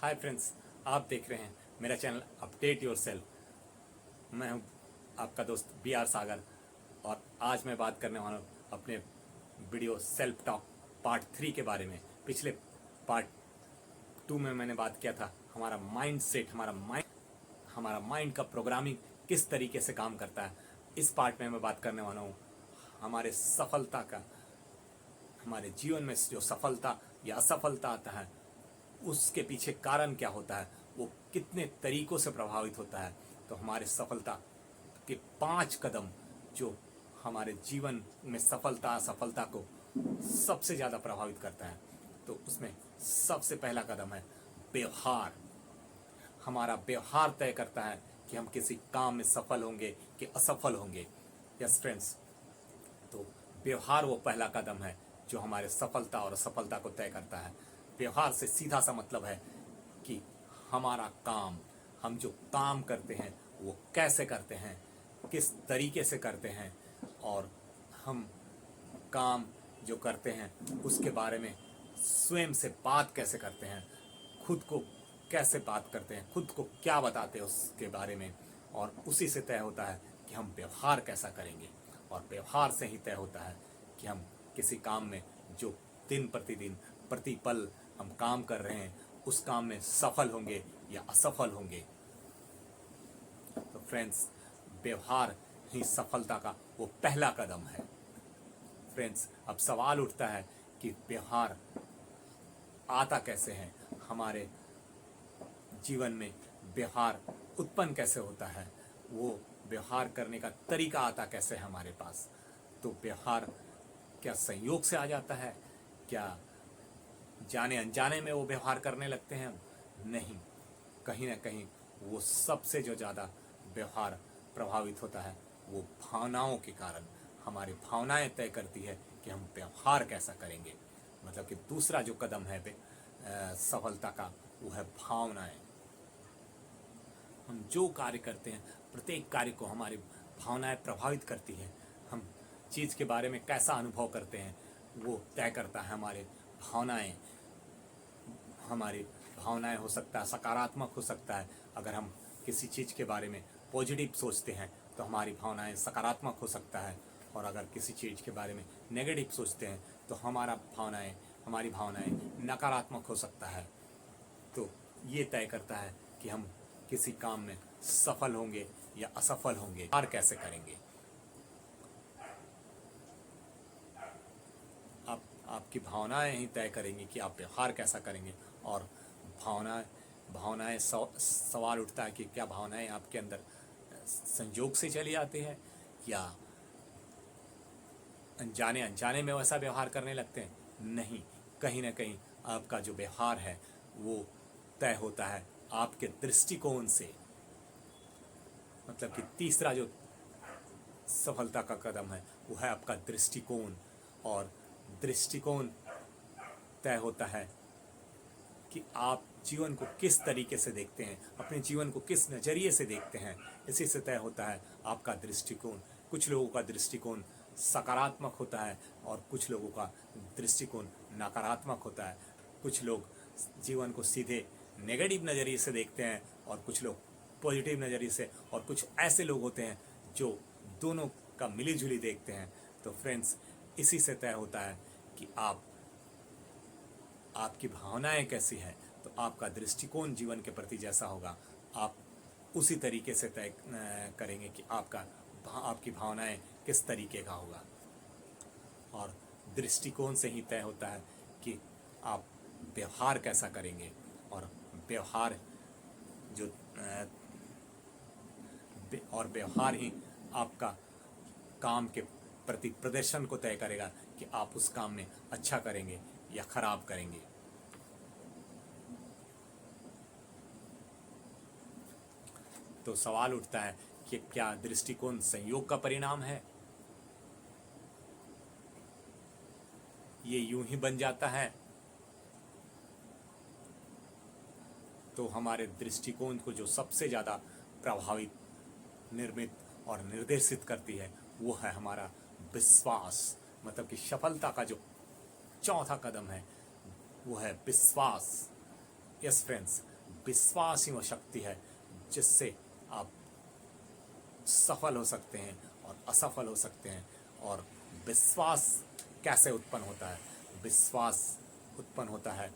Hi friends, आप देख रहे हैं मेरा चैनल अपडेट योर सेल्फ। मैं हूं आपका दोस्त बी आर सागर और आज मैं बात करने वाला हूं अपने वीडियो सेल्फ टॉक पार्ट 3 के बारे में। पिछले पार्ट 2 में मैंने बात किया था हमारा माइंड सेट, हमारा माइंड का प्रोग्रामिंग किस तरीके से काम करता है। इस पार्ट में मैं बात करने वाला हूँ हमारे सफलता का, हमारे जीवन में जो सफलता या असफलता आता है उसके पीछे कारण क्या होता है, वो कितने तरीकों से प्रभावित होता है। तो हमारे सफलता के 5 कदम जो हमारे जीवन में सफलता असफलता को सबसे ज़्यादा प्रभावित करता है, तो उसमें सबसे पहला कदम है व्यवहार। हमारा व्यवहार तय करता है कि हम किसी काम में सफल होंगे कि असफल होंगे। यस फ्रेंड्स, तो व्यवहार वो पहला कदम है जो हमारे सफलता और असफलता को तय करता है। व्यवहार से सीधा सा मतलब है कि हमारा काम, हम जो काम करते हैं वो कैसे करते हैं, किस तरीके से करते हैं, और हम काम जो करते हैं उसके बारे में स्वयं से बात कैसे करते हैं, खुद को कैसे बात करते हैं, खुद को क्या बताते हैं उसके बारे में, और उसी से तय होता है कि हम व्यवहार कैसा करेंगे। और व्यवहार से ही तय होता है कि हम किसी काम में जो दिन प्रतिदिन प्रतिपल हम काम कर रहे हैं उस काम में सफल होंगे या असफल होंगे। तो फ्रेंड्स, व्यवहार ही सफलता का वो पहला कदम है। फ्रेंड्स, अब सवाल उठता है कि व्यवहार आता कैसे है, हमारे जीवन में व्यवहार उत्पन्न कैसे होता है, वो व्यवहार करने का तरीका आता कैसे है हमारे पास। तो व्यवहार क्या संयोग से आ जाता है, क्या जाने अनजाने में वो व्यवहार करने लगते हैं? नहीं, कहीं ना कहीं वो सबसे जो ज़्यादा व्यवहार प्रभावित होता है वो भावनाओं के कारण। हमारी भावनाएं तय करती है कि हम व्यवहार कैसा करेंगे। मतलब कि दूसरा जो कदम है सफलता का, वो है भावनाएं। हम जो कार्य करते हैं प्रत्येक कार्य को हमारी भावनाएं प्रभावित करती है। हम चीज़ के बारे में कैसा अनुभव करते हैं वो तय करता है हमारे भावनाएं। हमारी भावनाएं हो सकता है सकारात्मक हो सकता है। अगर हम किसी चीज़ के बारे में पॉजिटिव सोचते हैं तो हमारी भावनाएं सकारात्मक हो सकता है, और अगर किसी चीज़ के बारे में नेगेटिव सोचते हैं तो हमारी भावनाएं नकारात्मक हो सकता है। तो ये तय करता है कि हम किसी काम में सफल होंगे या असफल होंगे, और कैसे करेंगे। आपकी भावनाएं ही तय करेंगी कि आप व्यवहार कैसा करेंगे। और भावनाएं सवाल उठता है कि क्या भावनाएं आपके अंदर संयोग से चली आती है या अनजाने में वैसा व्यवहार करने लगते हैं? नहीं, कहीं ना कहीं आपका जो व्यवहार है वो तय होता है आपके दृष्टिकोण से। मतलब कि तीसरा जो सफलता का कदम है वो है आपका दृष्टिकोण। और दृष्टिकोण तय होता है कि आप जीवन को किस तरीके से देखते हैं, अपने जीवन को किस नज़रिए से देखते हैं। इसी से तय होता है आपका दृष्टिकोण। कुछ लोगों का दृष्टिकोण सकारात्मक होता है और कुछ लोगों का दृष्टिकोण नकारात्मक होता है। कुछ लोग जीवन को सीधे नेगेटिव नज़रिए से देखते हैं और कुछ लोग पॉजिटिव नज़रिए से, और कुछ ऐसे लोग होते हैं जो दोनों का मिली जुली देखते हैं। तो फ्रेंड्स, इसी से तय होता है कि आपकी भावनाएं कैसी हैं, तो आपका दृष्टिकोण जीवन के प्रति जैसा होगा, आप उसी तरीके से तय करेंगे कि आपकी भावनाएं किस तरीके का होगा। और दृष्टिकोण से ही तय होता है कि आप व्यवहार कैसा करेंगे। और व्यवहार जो और व्यवहार ही आपका काम के प्रति प्रदर्शन को तय करेगा कि आप उस काम में अच्छा करेंगे या खराब करेंगे। तो सवाल उठता है कि क्या दृष्टिकोण संयोग का परिणाम है? ये यूं ही बन जाता है? तो हमारे दृष्टिकोण को जो सबसे ज़्यादा प्रभावित, निर्मित और निर्देशित करती है वो है हमारा विश्वास। मतलब कि सफलता का जो चौथा कदम है वो है विश्वास। यस फ्रेंड्स, विश्वास ही वो शक्ति है जिससे आप सफल हो सकते हैं और असफल हो सकते हैं। और विश्वास कैसे उत्पन्न होता है? विश्वास उत्पन्न होता है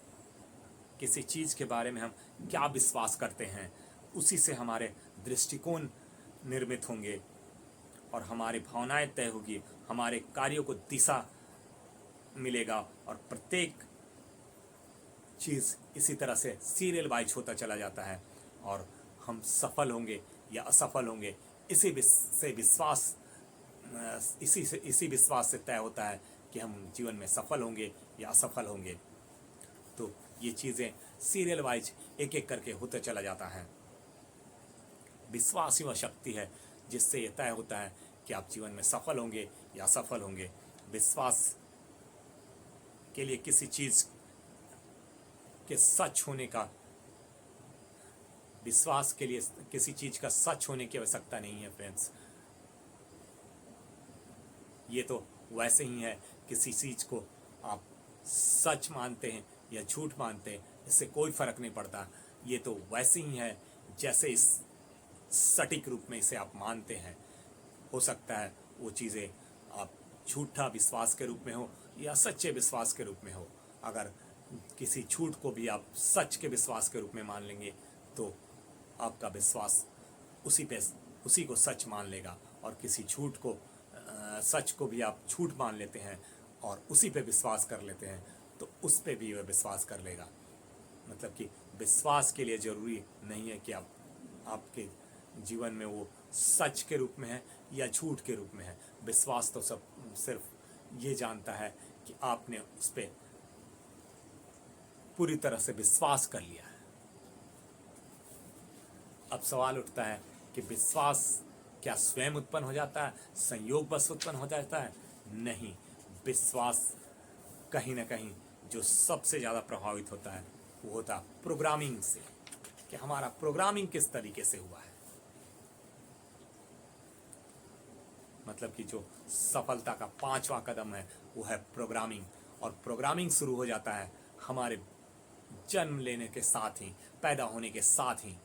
किसी चीज़ के बारे में हम क्या विश्वास करते हैं, उसी से हमारे दृष्टिकोण निर्मित होंगे और हमारी भावनाएं तय होगी, हमारे कार्यों को दिशा मिलेगा और प्रत्येक चीज़ इसी तरह से सीरियल वाइज होता चला जाता है और हम सफल होंगे या असफल होंगे इसी विश्वास से तय होता है कि हम जीवन में सफल होंगे या असफल होंगे। तो ये चीज़ें सीरियल वाइज एक एक करके होते चला जाता है। विश्वास ही वह शक्ति है जिससे ये तय होता है कि आप जीवन में सफल होंगे या असफल होंगे। विश्वास के लिए किसी चीज़ के सच होने का, विश्वास के लिए किसी चीज़ का सच होने की आवश्यकता नहीं है फ्रेंड्स। ये तो वैसे ही है, किसी चीज़ को आप सच मानते हैं या झूठ मानते हैं, इससे कोई फर्क नहीं पड़ता। ये तो वैसे ही है जैसे इस सटीक रूप में इसे आप मानते हैं। हो सकता है वो चीज़ें आप झूठा विश्वास के रूप में हो या सच्चे विश्वास के रूप में हो। अगर किसी झूठ को भी आप सच के विश्वास के रूप में मान लेंगे तो आपका विश्वास उसी को सच मान लेगा, और किसी झूठ को सच को भी आप झूठ मान लेते हैं और उसी पे विश्वास कर लेते हैं तो उस पे भी वह विश्वास कर लेगा। मतलब कि विश्वास के लिए ज़रूरी नहीं है कि आपके जीवन में वो सच के रूप में है या झूठ के रूप में है। विश्वास तो सब सिर्फ ये जानता है कि आपने उस पर पूरी तरह से विश्वास कर लिया है। अब सवाल उठता है कि विश्वास क्या स्वयं उत्पन्न हो जाता है, संयोगवश उत्पन्न हो जाता है? नहीं, विश्वास कहीं ना कहीं जो सबसे ज़्यादा प्रभावित होता है वो होता है प्रोग्रामिंग से, कि हमारा प्रोग्रामिंग किस तरीके से हुआ है। मतलब कि जो सफलता का 5वां कदम है वो है प्रोग्रामिंग, और प्रोग्रामिंग शुरू हो जाता है हमारे जन्म लेने के साथ ही, पैदा होने के साथ ही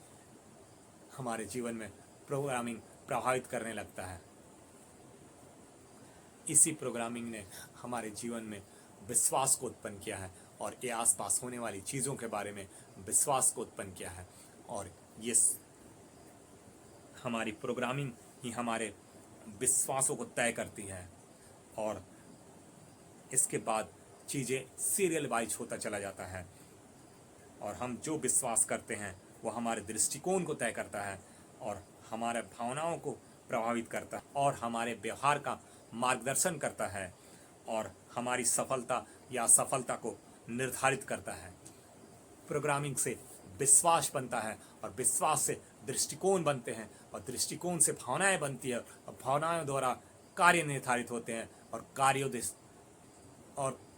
हमारे जीवन में प्रोग्रामिंग प्रभावित करने लगता है। इसी प्रोग्रामिंग ने हमारे जीवन में विश्वास को उत्पन्न किया है और ये आसपास होने वाली चीज़ों के बारे में विश्वास को उत्पन्न किया है। और ये हमारी प्रोग्रामिंग ही हमारे विश्वासों को तय करती है, और इसके बाद चीज़ें सीरियल वाइज होता चला जाता है और हम जो विश्वास करते हैं वो हमारे दृष्टिकोण को तय करता है और हमारे भावनाओं को प्रभावित करता है और हमारे व्यवहार का मार्गदर्शन करता है और हमारी सफलता या असफलता को निर्धारित करता है। प्रोग्रामिंग से विश्वास बनता है और विश्वास से दृष्टिकोण बनते हैं और दृष्टिकोण से भावनाएं बनती है और भावनाओं द्वारा कार्य निर्धारित होते हैं और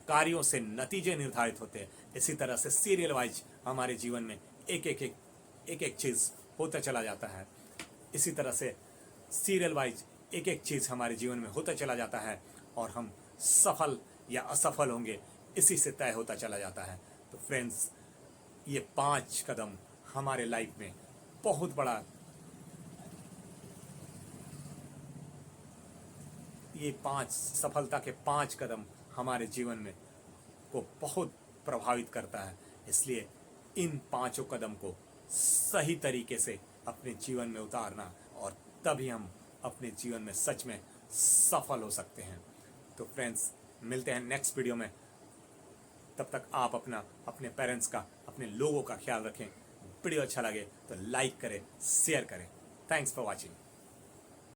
कार्यों से नतीजे निर्धारित होते हैं। इसी तरह से सीरियल वाइज हमारे जीवन में एक एक चीज़ होता चला जाता है। इसी तरह से सीरियल वाइज एक एक चीज़ हमारे जीवन में होता चला जाता है और हम सफल या असफल होंगे इसी से तय होता चला जाता है। तो फ्रेंड्स, ये 5 कदम हमारे लाइफ में बहुत बड़ा, ये 5 सफलता के 5 कदम हमारे जीवन में को बहुत प्रभावित करता है। इसलिए इन 5 कदम को सही तरीके से अपने जीवन में उतारना, और तभी हम अपने जीवन में सच में सफल हो सकते हैं। तो फ्रेंड्स, मिलते हैं नेक्स्ट वीडियो में। तब तक आप अपने पेरेंट्स का, अपने लोगों का ख्याल रखें। वीडियो अच्छा लगे तो लाइक करें, शेयर करें। Thanks for watching.